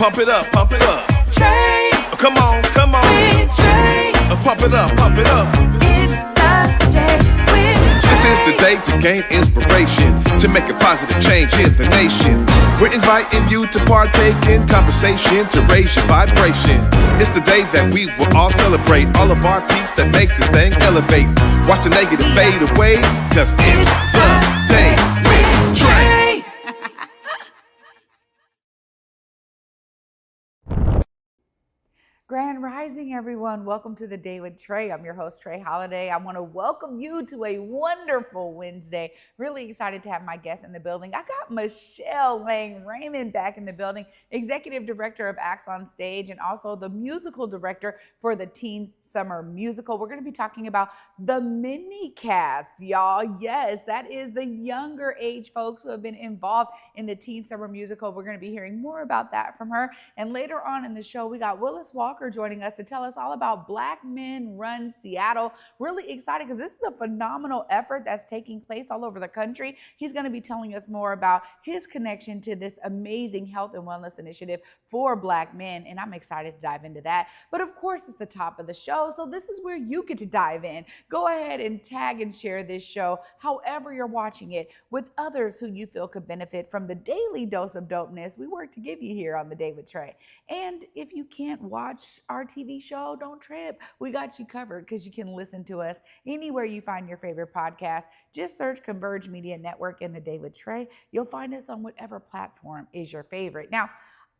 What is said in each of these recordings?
Pump it up, pump it up. Trae. Come on, come on. With Trae. Pump it up, pump it up. It's the day with Trae. This is the day to gain inspiration, to make a positive change in the nation. We're inviting you to partake in conversation, to raise your vibration. It's the day that we will all celebrate all of our peace that make this thing elevate. Watch the negative fade away, cause it's the day with Trae. Grand Rising, everyone. Welcome to the Day with Trae. I'm your host, Trae Holiday. I want to welcome you to a wonderful Wednesday. Really excited to have my guest in the building. I got Michelle Lang-Raymond back in the building, Executive Director of Acts on Stage and also the Musical Director for the Teen Summer Musical. We're going to be talking about the mini cast, y'all. Yes, that is the younger age folks who have been involved in the Teen Summer Musical. We're going to be hearing more about that from her. And later on in the show, we got Willis Walker joining us to tell us all about Black Men Run Seattle. Really excited because this is a phenomenal effort that's taking place all over the country. He's going to be telling us more about his connection to this amazing health and wellness initiative for Black men, and I'm excited to dive into that. But of course, it's the top of the show, so this is where you get to dive in. Go ahead and tag and share this show, however you're watching it, with others who you feel could benefit from the daily dose of dopeness we work to give you here on The Day with Trae. And if you can't watch our TV show, don't trip. We got you covered because you can listen to us anywhere you find your favorite podcast. Just search Converge Media Network and The Day with Trae. You'll find us on whatever platform is your favorite. Now,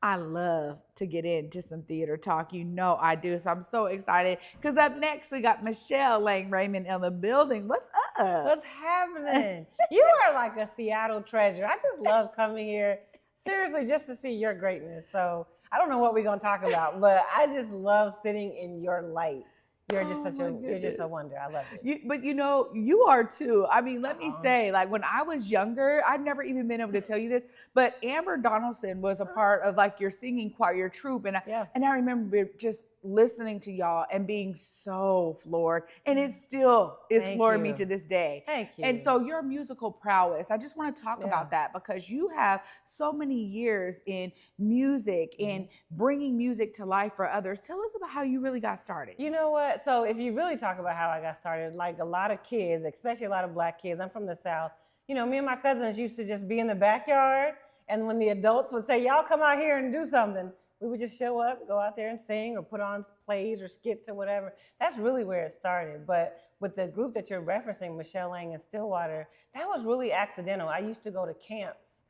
I love to get into some theater talk. You know I do. So I'm so excited because up next we got Michelle Lang-Raymond in the building. What's up? What's happening? You are like a Seattle treasure. I just love coming here, seriously, just to see your greatness. So I don't know what we're going to talk about, but I just love sitting in your light. You're just you're just a wonder. I love it. But you know, you are too. I mean, let me say, like when I was younger, I've never even been able to tell you this, but Amber Donaldson was a part of like your singing choir, your troupe. And I remember just listening to y'all and being so floored. And it still is flooring me to this day. Thank you. And so your musical prowess, I just want to talk about that because you have so many years in music and bringing music to life for others. Tell us about how you really got started. You know what? So if you really talk about how I got started, like a lot of kids, especially a lot of Black kids, I'm from the South, you know, me and my cousins used to just be in the backyard. And when the adults would say, y'all come out here and do something, we would just show up, go out there and sing or put on plays or skits or whatever. That's really where it started. But with the group that you're referencing, Michelle Lang and Stillwater, that was really accidental. I used to go to camps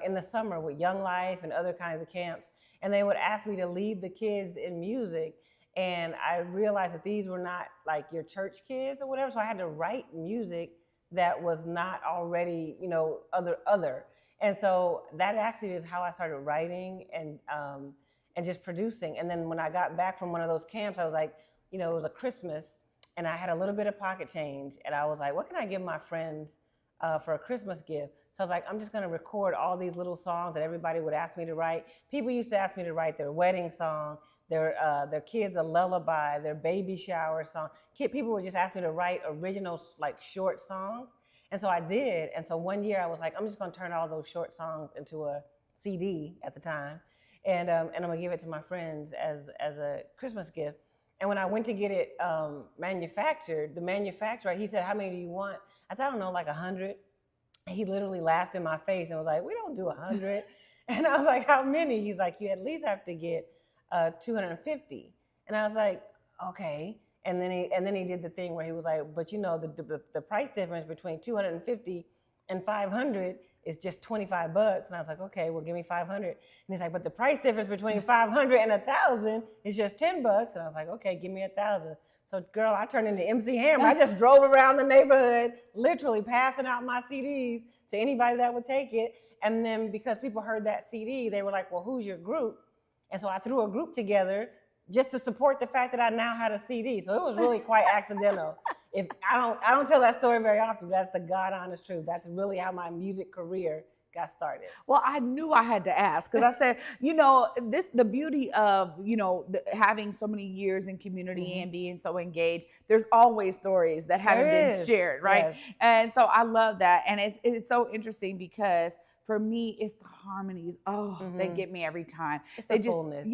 in the summer with Young Life and other kinds of camps. And they would ask me to lead the kids in music. And I realized that these were not like your church kids or whatever. So I had to write music that was not already, you know, other. And so that actually is how I started writing and just producing. And then when I got back from one of those camps, I was like, you know, it was a Christmas and I had a little bit of pocket change. And I was like, what can I give my friends for a Christmas gift? So I was like, I'm just gonna record all these little songs that everybody would ask me to write. People used to ask me to write their wedding song, their kids a lullaby, their baby shower song. People would just ask me to write original like short songs. And so I did. And so one year I was like, I'm just gonna turn all those short songs into a CD at the time. And I'm gonna give it to my friends as a Christmas gift. And when I went to get it manufactured, the manufacturer, he said, how many do you want? I said, I don't know, like 100. He literally laughed in my face and was like, we don't do 100. And I was like, how many? He's like, you at least have to get 250. And I was like, okay. And then he did the thing where he was like, but you know, the price difference between 250 and 500 is just $25. And I was like, okay, well, give me 500. And he's like, but the price difference between 500 and 1,000 is just $10. And I was like, okay, give me 1,000. So girl, I turned into MC Hammer. I just drove around the neighborhood, literally passing out my CDs to anybody that would take it. And then because people heard that CD, they were like, well, who's your group? And so I threw a group together just to support the fact that I now had a CD. So it was really quite accidental. If I don't tell that story very often, but that's the God honest truth. That's really how my music career got started. Well, I knew I had to ask because I said, you know, the beauty of, you know, having so many years in community and being so engaged, there's always stories that haven't been shared, right? Yes. And so I love that. And it's so interesting because for me, it's the harmonies. Oh, they get me every time. It's They the fullness.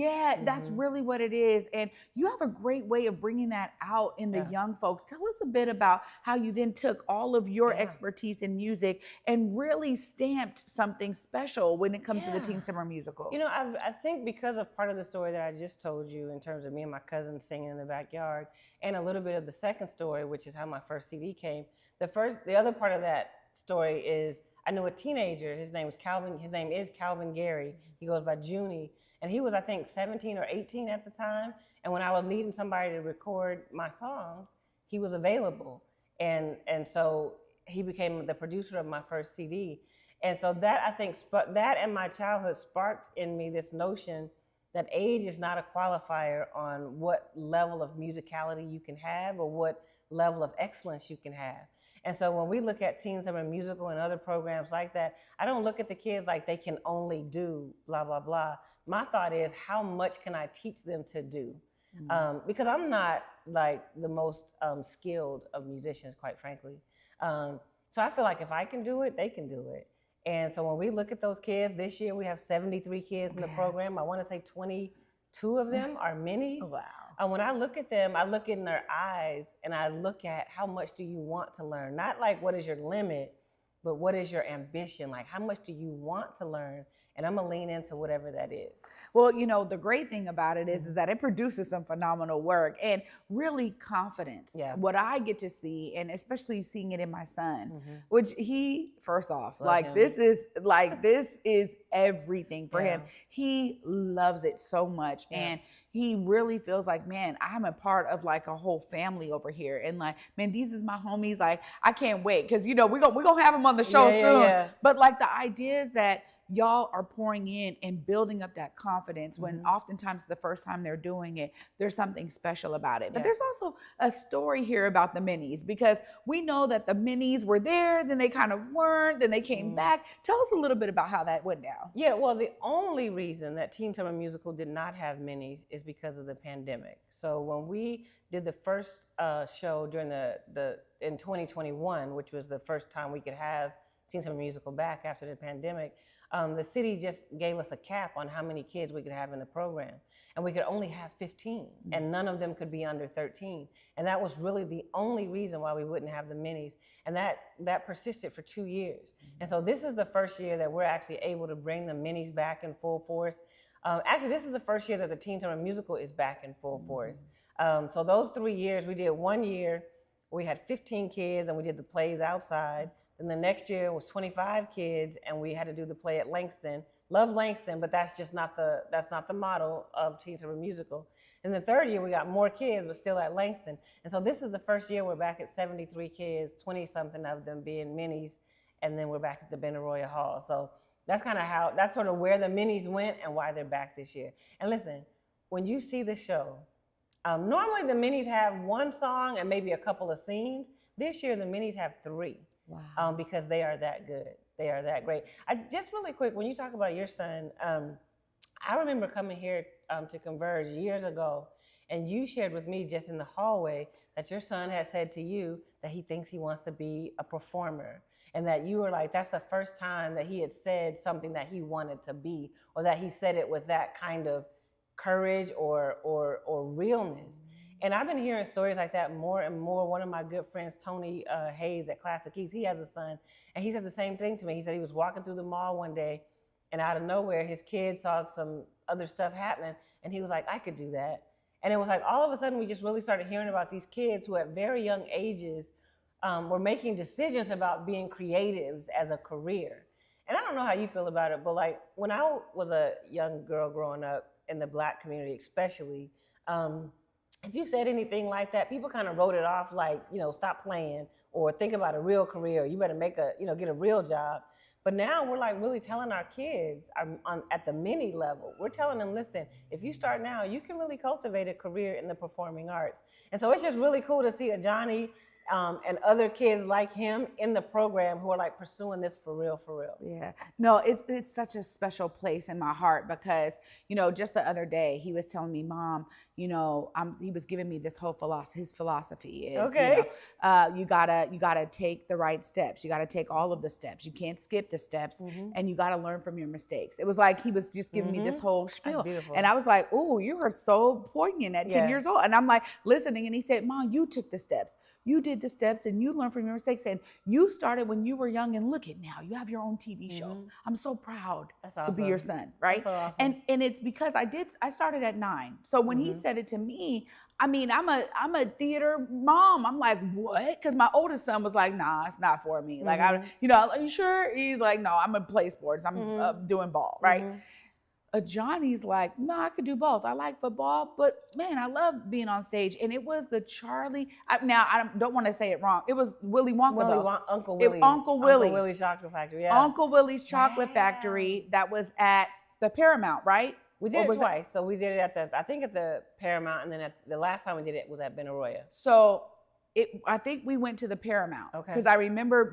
that's really what it is. And you have a great way of bringing that out in the young folks. Tell us a bit about how you then took all of your expertise in music and really stamped something special when it comes to the Teen Summer Musical. You know, I think because of part of the story that I just told you in terms of me and my cousins singing in the backyard, and a little bit of the second story, which is how my first CD came. The other part of that story is I knew a teenager. His name is Calvin Gary. He goes by Junie, and he was, I think, 17 or 18 at the time. And when I was needing somebody to record my songs, he was available, and so he became the producer of my first CD. And so that, I think, that and my childhood sparked in me this notion that age is not a qualifier on what level of musicality you can have or what level of excellence you can have. And so when we look at Teen Summer Musical and other programs like that, I don't look at the kids like they can only do blah, blah, blah. My thought is, how much can I teach them to do? Because I'm not like the most skilled of musicians, quite frankly. So I feel like if I can do it, they can do it. And so when we look at those kids, this year we have 73 kids in the program. I want to say 22 of them are minis. Wow. And when I look at them, I look in their eyes and I look at how much do you want to learn? Not like what is your limit, but what is your ambition? Like how much do you want to learn? And I'm gonna lean into whatever that is. Well, you know, the great thing about it is that it produces some phenomenal work and really confidence. Yeah. What I get to see, and especially seeing it in my son, which he, first off, Love him. this is everything for him. He loves it so much. And he really feels like, man, I'm a part of like a whole family over here. And like, man, these is my homies. Like, I can't wait. Cause you know, we're gonna have him on the show soon. But like the idea is that y'all are pouring in and building up that confidence when oftentimes the first time they're doing it, there's something special about it. But there's also a story here about the minis, because we know that the minis were there, then they kind of weren't, then they came back. Tell us a little bit about how that went down. Yeah, well, the only reason that Teen Summer Musical did not have minis is because of the pandemic. So when we did the first show during in 2021, which was the first time we could have Teen Summer Musical back after the pandemic, the city just gave us a cap on how many kids we could have in the program. And we could only have 15, and none of them could be under 13. And that was really the only reason why we wouldn't have the minis. And that persisted for 2 years. And so this is the first year that we're actually able to bring the minis back in full force. Actually, this is the first year that the Teen Summer Musical is back in full force. So those 3 years, we did 1 year, we had 15 kids and we did the plays outside. Then the next year was 25 kids, and we had to do the play at Langston. Love Langston, but that's not the model of Teen Summer Musical. In the third year, we got more kids, but still at Langston. And so this is the first year we're back at 73 kids, 20-something of them being minis, and then we're back at the Benaroya Hall. So that's that's sort of where the minis went and why they're back this year. And listen, when you see the show, normally the minis have one song and maybe a couple of scenes. This year, the minis have 3. Wow. Because they are that good. They are that great. Just really quick, when you talk about your son, I remember coming here to Converge years ago, and you shared with me just in the hallway that your son had said to you that he thinks he wants to be a performer, and that you were like, that's the first time that he had said something that he wanted to be, or that he said it with that kind of courage or realness. And I've been hearing stories like that more and more. One of my good friends, Tony Hayes at Classic East, he has a son, and he said the same thing to me. He said he was walking through the mall one day, and out of nowhere, his kid saw some other stuff happening, and he was like, I could do that. And it was like all of a sudden, we just really started hearing about these kids who at very young ages were making decisions about being creatives as a career. And I don't know how you feel about it, but like when I was a young girl growing up in the Black community especially, if you said anything like that, people kind of wrote it off like, you know, stop playing or think about a real career. You better get a real job. But now we're like really telling our kids at the mini level, we're telling them, listen, if you start now, you can really cultivate a career in the performing arts. And so it's just really cool to see a Johnny and other kids like him in the program who are like pursuing this for real, for real. Yeah, no, it's such a special place in my heart because, you know, just the other day he was telling me, Mom, you know, he was giving me this whole philosophy. His philosophy is, Okay. you know, you gotta take the right steps. You gotta take all of the steps. You can't skip the steps, and you gotta learn from your mistakes. It was like he was just giving me this whole spiel, beautiful. and I was like, oh, you are so poignant at 10 years old. And I'm like listening, and he said, Mom, you took the steps. You did the steps and you learned from your mistakes, and you started when you were young, and look at now, you have your own TV show. I'm so proud to be your son, right? That's so awesome. And it's because I started at 9. So when he said it to me, I mean, I'm a theater mom. I'm like, what? Because my oldest son was like, nah, it's not for me. Like, are you sure? He's like, no, I'm gonna play sports. I'm doing ball, right? Johnny's like, no, I could do both. I like football, but man, I love being on stage. And it was the now I don't want to say it wrong. It was Willy Wonka, though. Uncle Willy. Uncle Willy. Uncle Willie's Chocolate Factory, yeah. Uncle Willie's Chocolate Factory that was at the Paramount, right? We did it twice. So we did it at the Paramount, and then the last time we did it was at Benaroya. So I think we went to the Paramount. Okay. Because I remember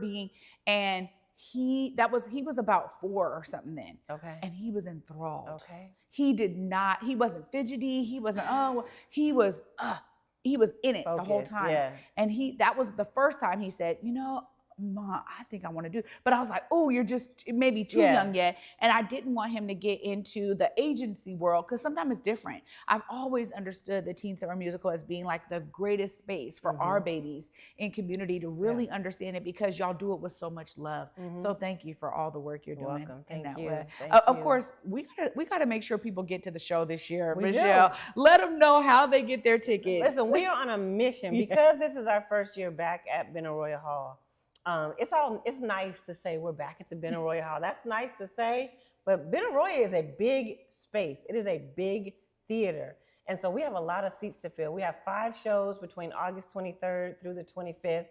and he was about 4 or something then. Okay. And he was enthralled. Okay. He wasn't fidgety. He wasn't, he was in it the whole time. Yeah. And that was the first time he said, you know, Mom, I think I want to do it. But I was like, oh, you're just maybe too young yet. And I didn't want him to get into the agency world because sometimes it's different. I've always understood the Teen Summer Musical as being like the greatest space for our babies in community to really understand it because y'all do it with so much love. So thank you for all the work you're doing. Welcome. In that Thank you. way. Thank Of you. course, we gotta make sure people get to the show this year. We Michelle, let them know how they get their tickets. Listen, we are on a mission because this is our first year back at Benaroya Hall. It's nice to say we're back at the Benaroya Hall. That's nice to say, but Benaroya is a big space. It is a big theater. And so we have a lot of seats to fill. We have 5 shows between August 23rd through the 25th.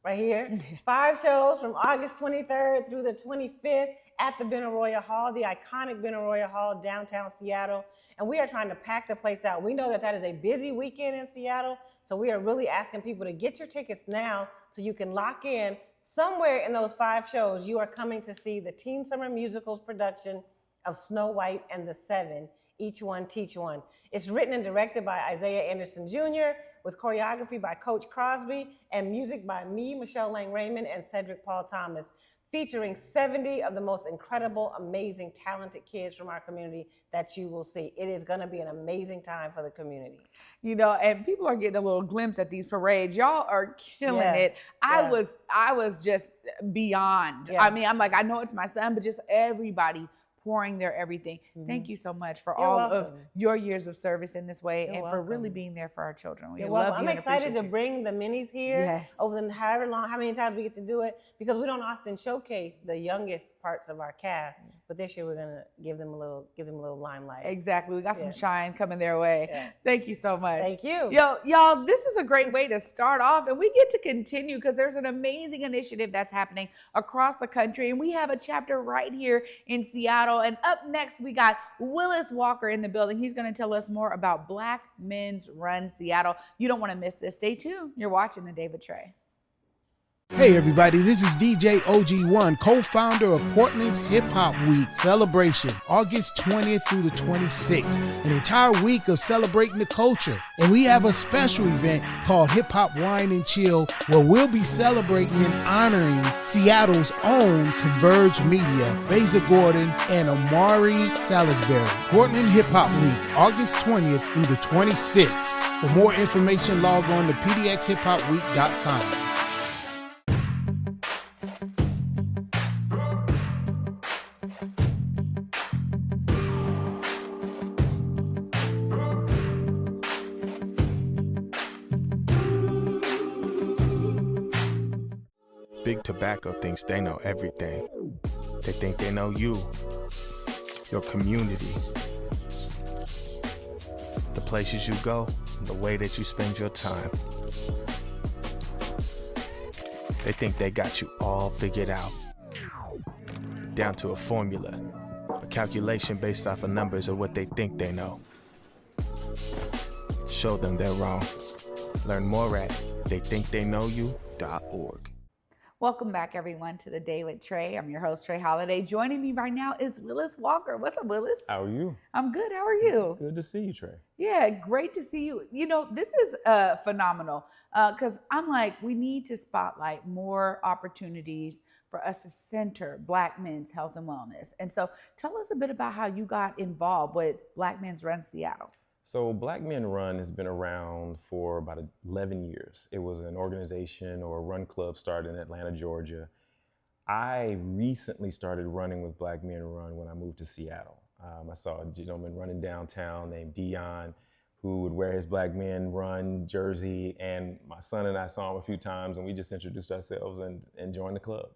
Right here. 5 shows from August 23rd through the 25th at the Benaroya Hall, the iconic Benaroya Hall, downtown Seattle. And we are trying to pack the place out. We know that is a busy weekend in Seattle. So we are really asking people to get your tickets now so you can lock in. Somewhere in those 5 shows, you are coming to see the Teen Summer Musicals production of Snow White and the Seven, Each One Teach One. It's written and directed by Isaiah Anderson Jr., with choreography by Coach Crosby and music by me, Michelle Lang-Raymond, and Cedric Paul Thomas, featuring 70 of the most incredible, amazing, talented kids from our community that you will see. It is gonna be an amazing time for the community. You know, and people are getting a little glimpse at these parades. Y'all are killing it. I was just beyond. I mean, I'm like, I know it's my son, but just everybody pouring their everything. Thank you so much for all of your years of service in this way and for really being there for our children. We love you. I'm excited to bring the minis here over the how many times we get to do it, because we don't often showcase the youngest parts of our cast, but this year we're gonna give them a little limelight. Exactly. We got some shine coming their way. Thank you so much. Thank you. Y'all, this is a great way to start off, and we get to continue because there's an amazing initiative that's happening across the country, and we have a chapter right here in Seattle. And up next, we got Willis Walker in the building. He's going to tell us more about Black Men's Run Seattle. You don't want to miss this. Stay tuned. You're watching The David Trae. Hey everybody, this is DJ OG1, co-founder of Portland's Hip Hop Week celebration, August 20th through the 26th, an entire week of celebrating the culture. And we have a special event called Hip Hop Wine and Chill, where we'll be celebrating and honoring Seattle's own Converge Media, Beza Gordon, and Amari Salisbury. Portland Hip Hop Week, August 20th through the 26th. For more information, log on to pdxhiphopweek.com. Big Tobacco thinks they know everything. They think they know you, your community, the places you go, and the way that you spend your time. They think they got you all figured out, down to a formula, a calculation based off of numbers of what they think they know. Show them they're wrong. Learn more at theythinktheyknowyou.org. Welcome back, everyone, to The Day with Trae. I'm your host, Trae Holiday. Joining me right now is Willis Walker. What's up, Willis? How are you? I'm good. How are you? Good to see you, Trae. Yeah, great to see you. You know, this is phenomenal because I'm like, we need to spotlight more opportunities for us to center Black men's health and wellness. And so tell us a bit about how you got involved with Black Men's Run Seattle. So Black Men Run has been around for about 11 years. It was an organization or a run club started in Atlanta, Georgia. I recently started running with Black Men Run when I moved to Seattle. I saw a gentleman running downtown named Dion who would wear his Black Men Run jersey, and my son and I saw him a few times, and we just introduced ourselves and joined the club.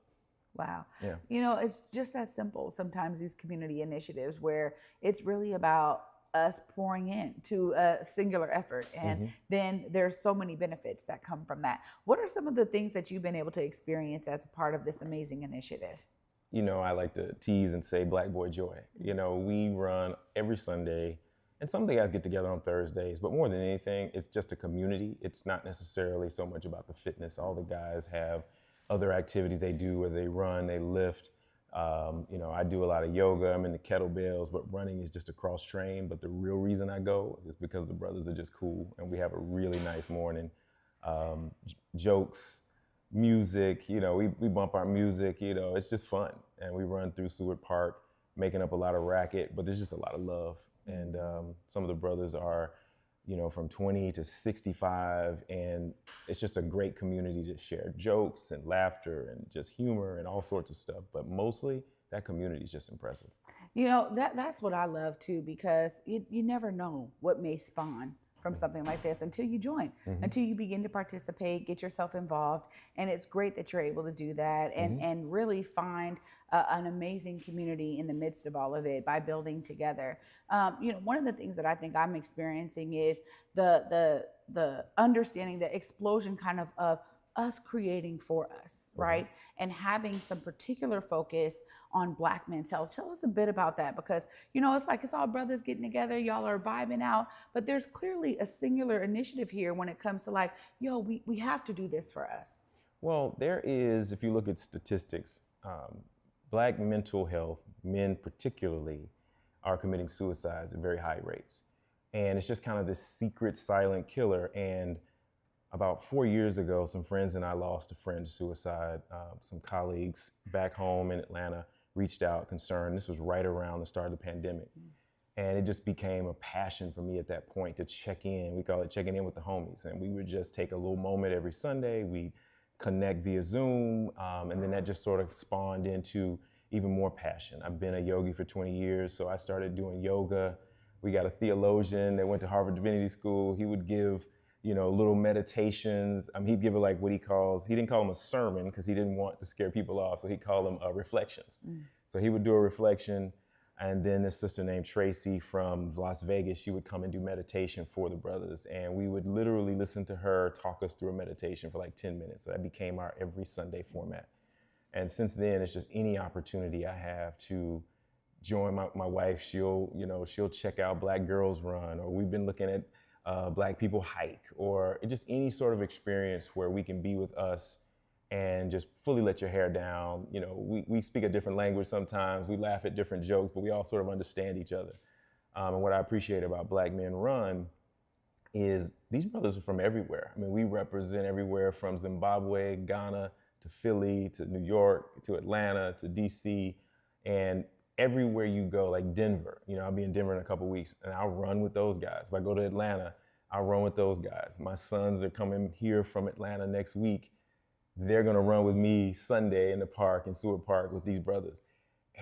Wow. Yeah. You know, it's just that simple. Sometimes these community initiatives where it's really about us pouring into a singular effort, and then there's so many benefits that come from that. What are some of the things that you've been able to experience as a part of this amazing initiative? You know, I like to tease and say Black Boy Joy. You know, we run every Sunday, and some of the guys get together on Thursdays, but more than anything, it's just a community. It's not necessarily so much about the fitness. All the guys have other activities they do, whether they run, they lift. You know, I do a lot of yoga, I'm into kettlebells, but running is just a cross train. But the real reason I go is because the brothers are just cool, and we have a really nice morning. Jokes, music, you know, we bump our music, you know, it's just fun. And we run through Seward Park, making up a lot of racket, but there's just a lot of love. And some of the brothers are, you know, from 20 to 65, and it's just a great community to share jokes and laughter and just humor and all sorts of stuff. But mostly, that community is just impressive. You know, that's what I love too, because you never know what may spawn from something like this until you join, until you begin to participate, get yourself involved. And it's great that you're able to do that and really find an amazing community in the midst of all of it by building together. You know, one of the things that I think I'm experiencing is the understanding, the explosion kind of us creating for us, right? And having some particular focus on Black men's health. Tell us a bit about that, because, you know, it's like it's all brothers getting together, y'all are vibing out, but there's clearly a singular initiative here when it comes to like, yo, we have to do this for us. Well, there is, if you look at statistics, Black mental health, men particularly, are committing suicides at very high rates. And it's just kind of this secret silent killer. And about 4 years ago, some friends and I lost a friend to suicide. Some colleagues back home in Atlanta reached out concerned. This was right around the start of the pandemic. And it just became a passion for me at that point to check in. We call it checking in with the homies. And we would just take a little moment every Sunday. We connect via Zoom. And then that just sort of spawned into even more passion. I've been a yogi for 20 years, so I started doing yoga. We got a theologian that went to Harvard Divinity School. He would give, you know, little meditations. He'd give it like what he didn't call them a sermon because he didn't want to scare people off, so he called them reflections. So he would do a reflection, and then this sister named Tracy from Las Vegas, she would come and do meditation for the brothers, and we would literally listen to her talk us through a meditation for like 10 minutes. So that became our every Sunday format. And since then, it's just any opportunity I have to join my wife. She'll check out Black Girls Run, or we've been looking at Black people hike, or just any sort of experience where we can be with us and just fully let your hair down. You know, we speak a different language sometimes, we laugh at different jokes, but we all sort of understand each other. And what I appreciate about Black Men Run is these brothers are from everywhere. I mean, we represent everywhere from Zimbabwe, Ghana, to Philly, to New York, to Atlanta, to DC, and everywhere you go, like Denver, you know, I'll be in Denver in a couple weeks, and I'll run with those guys. If I go to Atlanta, I'll run with those guys. My sons are coming here from Atlanta next week. They're gonna run with me Sunday in the park, in Seward Park, with these brothers.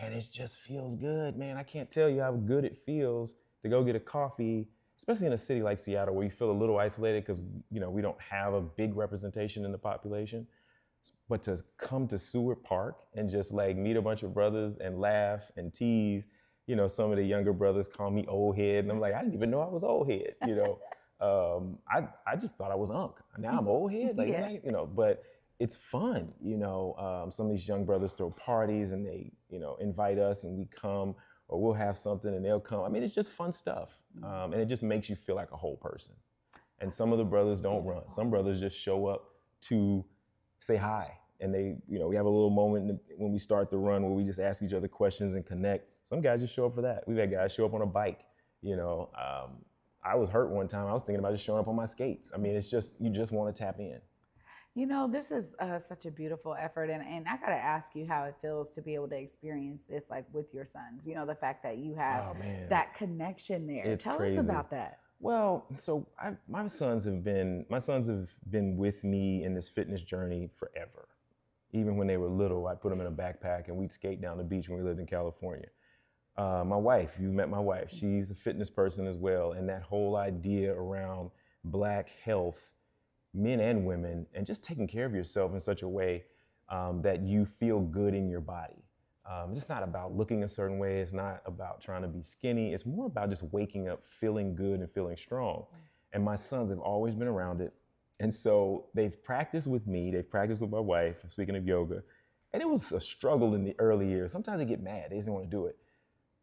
And it just feels good, man. I can't tell you how good it feels to go get a coffee, especially in a city like Seattle where you feel a little isolated because, you know, we don't have a big representation in the population. But to come to Seward Park and just like meet a bunch of brothers and laugh and tease, you know, some of the younger brothers call me old head, and I'm like, I didn't even know I was old head, you know. I just thought I was Unc. Now I'm old head, like, Yeah. you know, but it's fun, you know. Some of these young brothers throw parties and they, you know, invite us and we come, or we'll have something and they'll come. I mean, it's just fun stuff. And it just makes you feel like a whole person. And some of the brothers don't run. Some brothers just show up to say hi. And they, we have a little moment when we start the run where we just ask each other questions and connect. Some guys just show up for that. We've had guys show up on a bike. I was hurt one time. I was thinking about just showing up on my skates. I mean, it's just, you just want to tap in. This is such a beautiful effort, and I gotta ask you how it feels to be able to experience this, like with your sons. The fact that you have that connection there. It's Tell crazy. us about that. Well, so my sons have been with me in this fitness journey forever. Even when they were little, I'd put them in a backpack and we'd skate down the beach when we lived in California. My wife, you met my wife. She's a fitness person as well, and that whole idea around Black health, men and women, and just taking care of yourself in such a way that you feel good in your body. It's not about looking a certain way. It's not about trying to be skinny. It's more about just waking up feeling good and feeling strong. And my sons have always been around it. And so they've practiced with me. They've practiced with my wife, speaking of yoga. And it was a struggle in the early years. Sometimes they get mad. They just don't want to do it.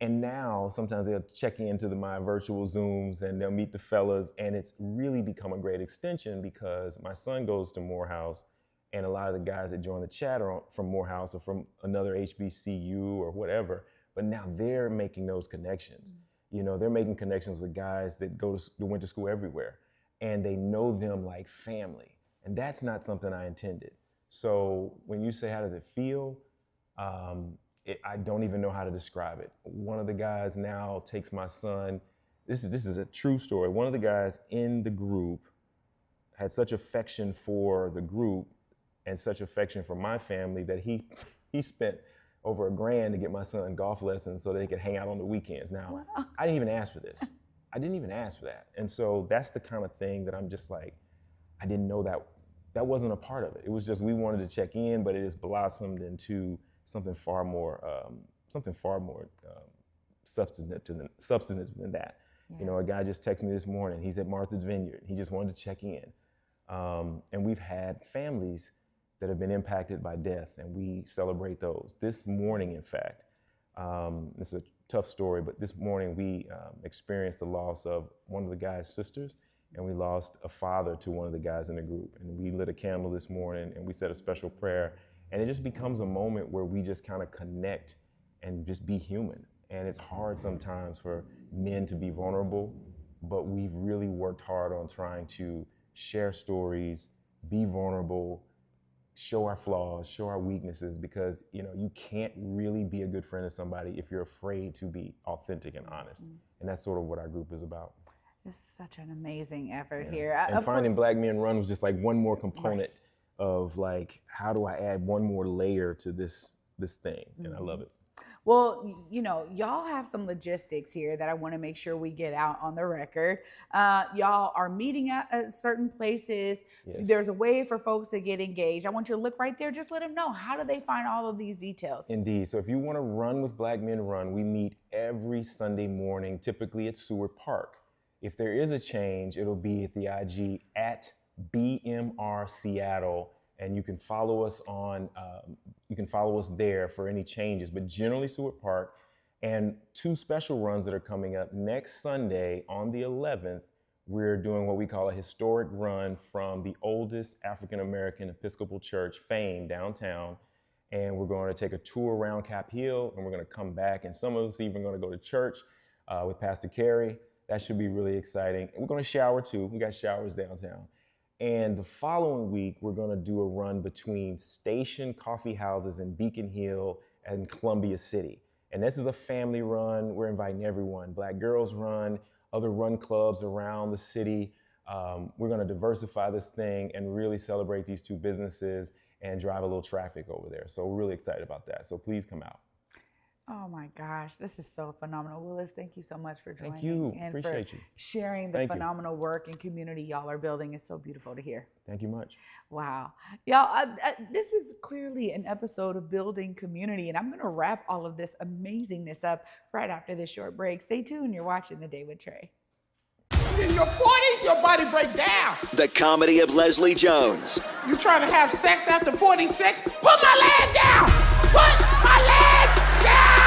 And now sometimes they'll check into my virtual Zooms and they'll meet the fellas. And it's really become a great extension because my son goes to Morehouse, and a lot of the guys that join the chat are from Morehouse or from another HBCU or whatever. But now they're making those connections. They're making connections with guys that went to school everywhere, and they know them like family. And that's not something I intended. So when you say, how does it feel? I don't even know how to describe it. One of the guys now takes my son. This is a true story. One of the guys in the group had such affection for the group and such affection for my family that he spent over $1,000 to get my son golf lessons so they could hang out on the weekends. Now, wow. I didn't even ask for this. I didn't even ask for that. And so that's the kind of thing that I'm just like, I didn't know that wasn't a part of it. It was just, we wanted to check in, but it has blossomed into something far more substantive than that. Yeah. A guy just texted me this morning. He's at Martha's Vineyard. He just wanted to check in. And we've had families that have been impacted by death, and we celebrate those. This morning, in fact, this is a tough story, but this morning we experienced the loss of one of the guy's sisters, and we lost a father to one of the guys in the group. And we lit a candle this morning, and we said a special prayer. And it just becomes a moment where we just kind of connect and just be human. And it's hard sometimes for men to be vulnerable, but we've really worked hard on trying to share stories, be vulnerable, show our flaws, show our weaknesses, because you can't really be a good friend to somebody if you're afraid to be authentic and honest. And that's sort of what our group is about. It's such an amazing effort here. And finding Black Men Run was just like one more component of like, how do I add one more layer to this thing? And I love it. Well, y'all have some logistics here that I want to make sure we get out on the record. Y'all are meeting at certain places. Yes. There's a way for folks to get engaged. I want you to look right there. Just let them know. How do they find all of these details? Indeed. So if you want to run with Black Men Run, we meet every Sunday morning, typically at Seward Park. If there is a change, it'll be at the IG at BMR Seattle. And you can follow us there for any changes, but generally Seward Park. And 2 special runs that are coming up next Sunday on the 11th. We're doing what we call a historic run from the oldest African-American Episcopal Church, Fame, downtown. And we're going to take a tour around Cap Hill, and we're going to come back. And some of us even going to go to church with Pastor Carey. That should be really exciting. And we're going to shower too. We got showers downtown. And the following week, we're going to do a run between Station Coffee Houses in Beacon Hill and Columbia City. And this is a family run. We're inviting everyone. Black Girls Run, other run clubs around the city. We're going to diversify this thing and really celebrate these 2 businesses and drive a little traffic over there. So we're really excited about that. So please come out. Oh my gosh, this is so phenomenal. Willis, thank you so much for joining. Thank you. And appreciate for you. sharing the phenomenal work and community y'all are building. It's so beautiful to hear. Thank you much. Wow. Y'all, this is clearly an episode of Building Community, and I'm going to wrap all of this amazingness up right after this short break. Stay tuned. You're watching The Day with Trae. In your 40s, your body break down. The comedy of Leslie Jones. You trying to have sex after 46? Put my leg down! Put my leg down!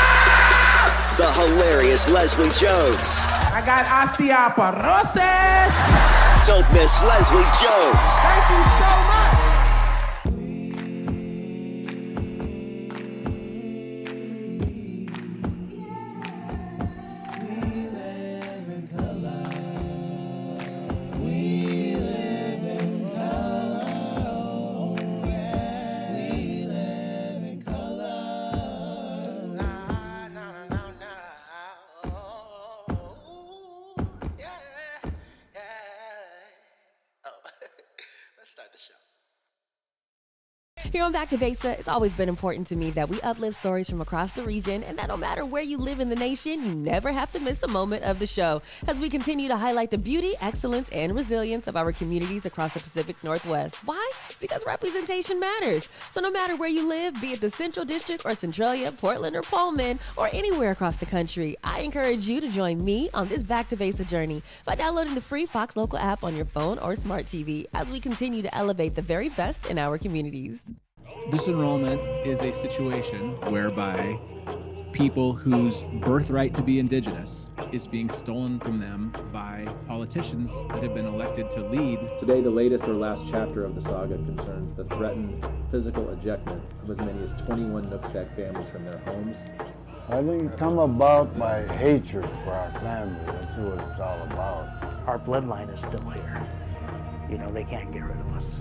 The hilarious Leslie Jones. I got osteoporosis. Don't miss Leslie Jones. Thank you so much. Here on Back to Besa, it's always been important to me that we uplift stories from across the region and that no matter where you live in the nation, you never have to miss a moment of the show as we continue to highlight the beauty, excellence, and resilience of our communities across the Pacific Northwest. Why? Because representation matters. So no matter where you live, be it the Central District or Centralia, Portland or Pullman, or anywhere across the country, I encourage you to join me on this Back to Besa journey by downloading the free Fox Local app on your phone or smart TV as we continue to elevate the very best in our communities. Disenrollment is a situation whereby people whose birthright to be indigenous is being stolen from them by politicians that have been elected to lead. Today, the latest or last chapter of the saga concerns the threatened physical ejectment of as many as 21 Nooksack families from their homes. I think it come about by hatred for our family. That's what it's all about. Our bloodline is still here. You know, they can't get rid of us.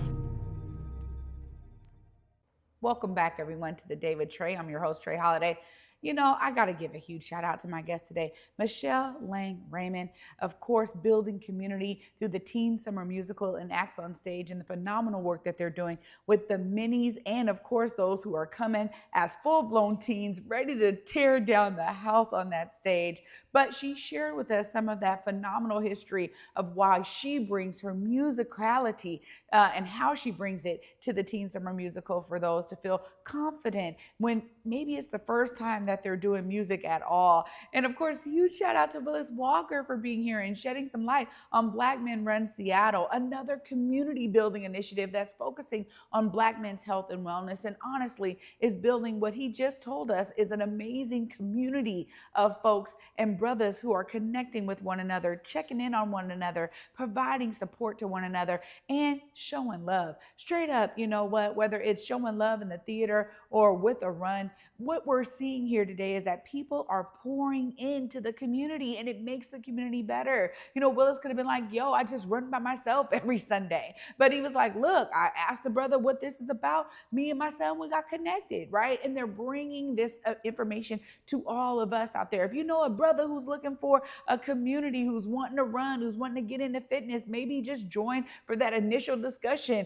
Welcome back, everyone, to the Day with Trae. I'm your host, Trae Holiday. You know, I got to give a huge shout out to my guest today, Michelle Lang-Raymond, of course, building community through the Teen Summer Musical and Acts on Stage and the phenomenal work that they're doing with the minis and, of course, those who are coming as full-blown teens ready to tear down the house on that stage. But she shared with us some of that phenomenal history of why she brings her musicality and how she brings it to the Teen Summer Musical for those to feel confident when maybe it's the first time that they're doing music at all. And of course, huge shout out to Willis Walker for being here and shedding some light on Black Men Run Seattle, another community building initiative that's focusing on Black men's health and wellness, and honestly is building what he just told us is an amazing community of folks and brothers who are connecting with one another, checking in on one another, providing support to one another, and showing love. Straight up, you know what, whether it's showing love in the theater or with a run, what we're seeing here today is that people are pouring into the community and it makes the community better. You know, Willis could have been like, yo, I just run by myself every Sunday. But he was like, look, I asked the brother what this is about. Me and my son, we got connected, right? And they're bringing this information to all of us out there. If you know a brother who's looking for a community, who's wanting to run, who's wanting to get into fitness, maybe just join for that initial discussion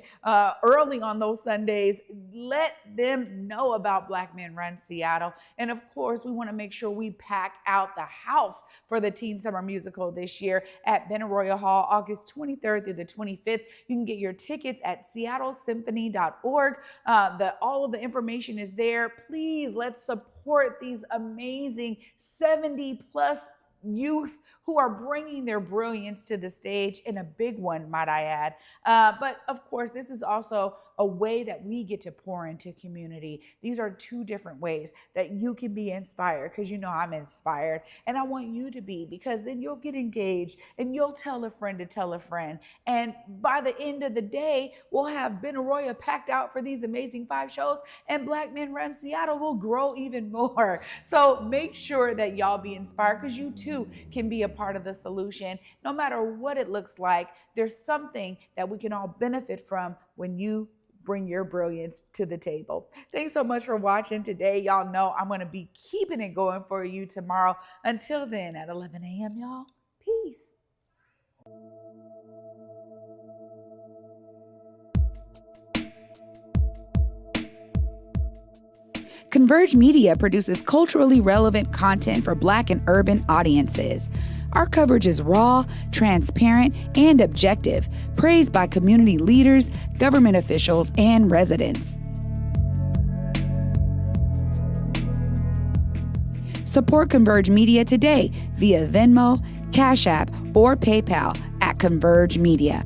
early on those Sundays. Let them know about Black Men Run Seattle. And of course, we want to make sure we pack out the house for the Teen Summer Musical this year at Benaroya Hall, August 23rd through the 25th. You can get your tickets at seattlesymphony.org. All of the information is there. Please, let's support these amazing 70 plus youth who are bringing their brilliance to the stage, in a big one, might I add. But of course, this is also a way that we get to pour into community. These are two different ways that you can be inspired, because you know I'm inspired, and I want you to be, because then you'll get engaged and you'll tell a friend to tell a friend. And by the end of the day, we'll have Benaroya packed out for these amazing 5 shows, and Black Men Run Seattle will grow even more. So make sure that y'all be inspired, because you too can be a part of the solution. No matter what it looks like, there's something that we can all benefit from when you bring your brilliance to the table. Thanks so much for watching today. Y'all know I'm going to be keeping it going for you tomorrow. Until then, at 11 a.m., y'all, peace. Converge Media produces culturally relevant content for Black and urban audiences. Our coverage is raw, transparent, and objective, praised by community leaders, government officials, and residents. Support Converge Media today via Venmo, Cash App, or PayPal at Converge Media.